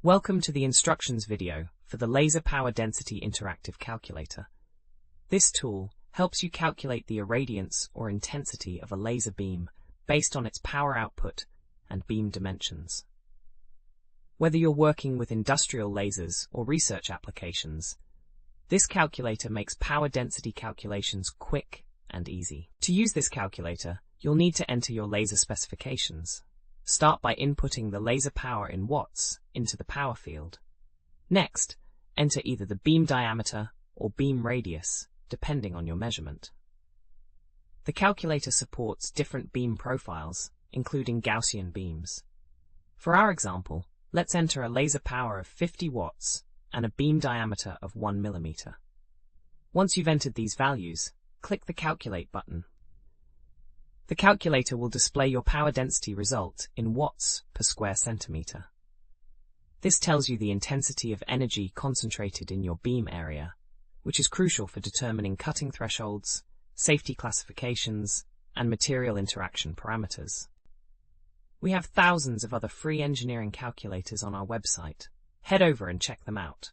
Welcome to the instructions video for the Laser Power Density Interactive Calculator. This tool helps you calculate the irradiance or intensity of a laser beam based on its power output and beam dimensions. Whether you're working with industrial lasers or research applications, this calculator makes power density calculations quick and easy. To use this calculator, you'll need to enter your laser specifications. Start by inputting the laser power in watts into the power field. Next, enter either the beam diameter or beam radius, depending on your measurement. The calculator supports different beam profiles, including Gaussian beams. For our example, let's enter a laser power of 50 watts and a beam diameter of 1 millimeter. Once you've entered these values, click the Calculate button. The calculator will display your power density result in watts per square centimeter. This tells you the intensity of energy concentrated in your beam area, which is crucial for determining cutting thresholds, safety classifications, and material interaction parameters. We have thousands of other free engineering calculators on our website. Head over and check them out.